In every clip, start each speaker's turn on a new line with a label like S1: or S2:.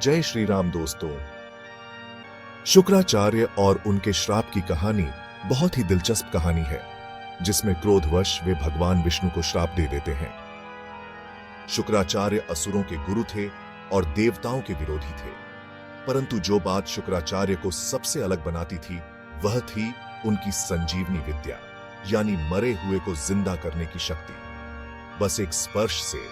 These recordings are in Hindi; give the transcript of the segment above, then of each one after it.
S1: जय श्री राम दोस्तों। शुक्राचार्य और उनके श्राप की कहानी बहुत ही दिलचस्प कहानी है, जिसमें क्रोधवश वे भगवान विष्णु को श्राप दे देते हैं। शुक्राचार्य असुरों के गुरु थे और देवताओं के विरोधी थे, परंतु जो बात शुक्राचार्य को सबसे अलग बनाती थी वह थी उनकी संजीवनी विद्या, यानी मरे हुए को जिंदा करने की शक्ति। बस एक स्पर्श से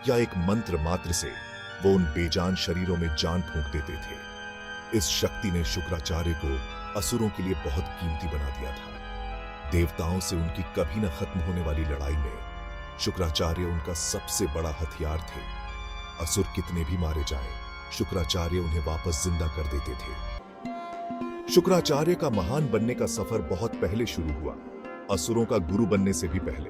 S1: या एक मंत्र मात्र से वो उन बेजान शरीरों में जान फूंक देते थे। इस शक्ति ने शुक्राचार्य को असुरों के लिए बहुत कीमती बना दिया था। देवताओं से उनकी कभी न खत्म होने वाली लड़ाई में शुक्राचार्य उनका सबसे बड़ा हथियार थे। असुर कितने भी मारे जाएं, शुक्राचार्य उन्हें वापस जिंदा कर देते थे। शुक्राचार्य का महान बनने का सफर बहुत पहले शुरू हुआ, असुरों का गुरु बनने से भी पहले।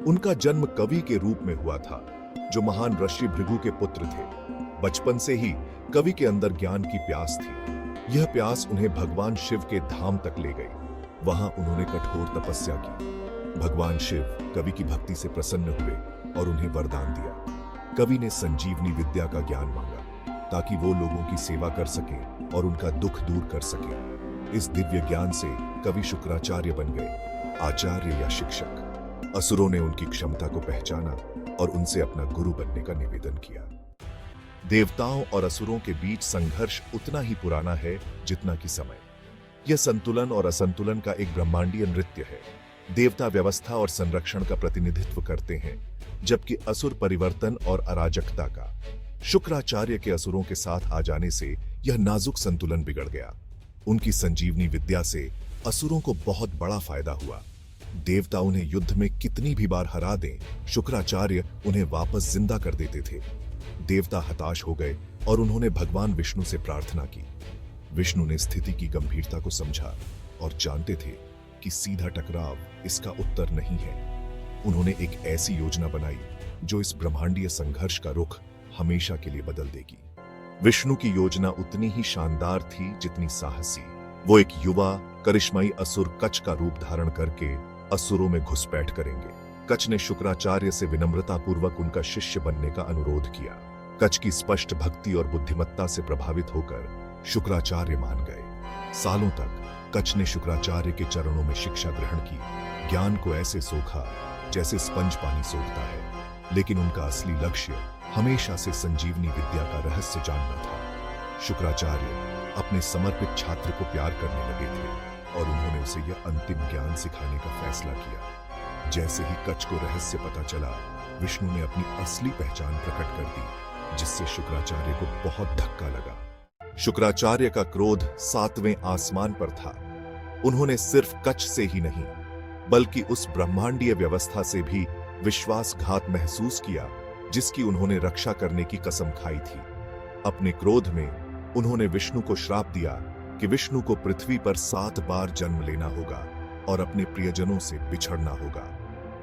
S1: उनका जन्म कवि के रूप में हुआ था, जो महान ऋषि भृगु के पुत्र थे। बचपन से ही कवि के अंदर ज्ञान की प्यास थी। यह प्यास उन्हें भगवान शिव के धाम तक ले गई। वहां उन्होंने कठोर तपस्या की। भगवान शिव कवि की भक्ति से प्रसन्न हुए और उन्हें वरदान दिया। कवि ने संजीवनी विद्या का ज्ञान मांगा, ताकि वो लोगों की सेवा कर सके और उनका दुख दूर कर सके। इस दिव्य ज्ञान से कवि शुक्राचार्य बन गए, आचार्य या शिक्षक। असुरों ने उनकी क्षमता को पहचाना और उनसे अपना गुरु बनने का निवेदन किया। देवताओं और असुरों के बीच संघर्ष उतना ही पुराना है जितना कि समय। यह संतुलन और असंतुलन का एक ब्रह्मांडीय नृत्य है। देवता व्यवस्था और संरक्षण का प्रतिनिधित्व करते हैं, जबकि असुर परिवर्तन और अराजकता का। शुक्राचार्य के असुरों के साथ आ जाने से यह नाजुक संतुलन बिगड़ गया। उनकी संजीवनी विद्या से असुरों को बहुत बड़ा फायदा हुआ। देवता उन्हें युद्ध में कितनी भी बार हरा दें, शुक्राचार्य उन्हें वापस जिंदा कर देते थे। देवता हताश हो गए और उन्होंने भगवान विष्णु से प्रार्थना की। विष्णु ने स्थिति की गंभीरता को समझा और जानते थे कि सीधा टकराव इसका उत्तर नहीं है। उन्होंने एक ऐसी योजना बनाई जो इस ब्रह्मांडीय संघर्ष का रुख हमेशा के लिए बदल देगी। विष्णु की योजना उतनी ही शानदार थी जितनी साहसी। वो एक युवा करिश्माई असुर कच का रूप धारण करके असुरों में घुसपैठ करेंगे। कच ने शुक्राचार्य से विनम्रता पूर्वक उनका शिष्य बनने का अनुरोध किया। कच की स्पष्ट भक्ति और बुद्धिमत्ता से प्रभावित होकर शुक्राचार्य मान गए। सालों तक कच ने शुक्राचार्य के चरणों में शिक्षा ग्रहण की, ज्ञान को ऐसे सोखा जैसे स्पंज पानी सोखता है। लेकिन उनका असली लक्ष्य हमेशा से संजीवनी विद्या का रहस्य जानना था। शुक्राचार्य अपने समर्पित छात्र को प्यार करने लगे थे और उन्होंने उसे यह अंतिम ज्ञान सिखाने का फैसला किया। जैसे ही कच को रहस्य पता चला, विष्णु ने अपनी असली पहचान प्रकट कर दी, जिससे शुक्राचार्य को बहुत धक्का लगा। शुक्राचार्य का क्रोध 7वें आसमान पर था। उन्होंने सिर्फ कच से ही नहीं, बल्कि उस ब्रह्मांडीय व्यवस्था से भी विश्वासघात महसूस किया, जिसकी उन्होंने रक्षा करने की कसम खाई थी। अपने क्रोध में उन्होंने विष्णु को श्राप दिया कि विष्णु को पृथ्वी पर 7 बार जन्म लेना होगा और अपने प्रियजनों से बिछड़ना होगा।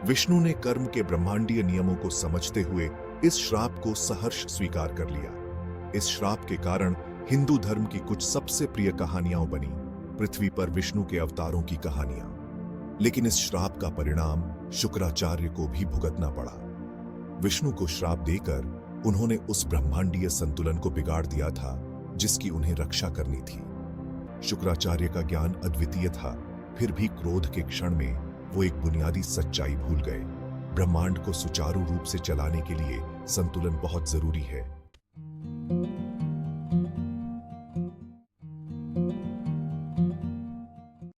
S1: विष्णु ने कर्म के ब्रह्मांडीय नियमों को समझते हुए इस श्राप को सहर्ष स्वीकार कर लिया। इस श्राप के कारण हिंदू धर्म की कुछ सबसे प्रिय कहानियां बनी, पृथ्वी पर विष्णु के अवतारों की कहानियां। लेकिन इस श्राप का परिणाम शुक्राचार्य को भी भुगतना पड़ा। विष्णु को श्राप देकर उन्होंने उस ब्रह्मांडीय संतुलन को बिगाड़ दिया था जिसकी उन्हें रक्षा करनी थी। शुक्राचार्य का ज्ञान अद्वितीय था, फिर भी क्रोध के क्षण में वो एक बुनियादी सच्चाई भूल गए। ब्रह्मांड को सुचारू रूप से चलाने के लिए संतुलन बहुत जरूरी है।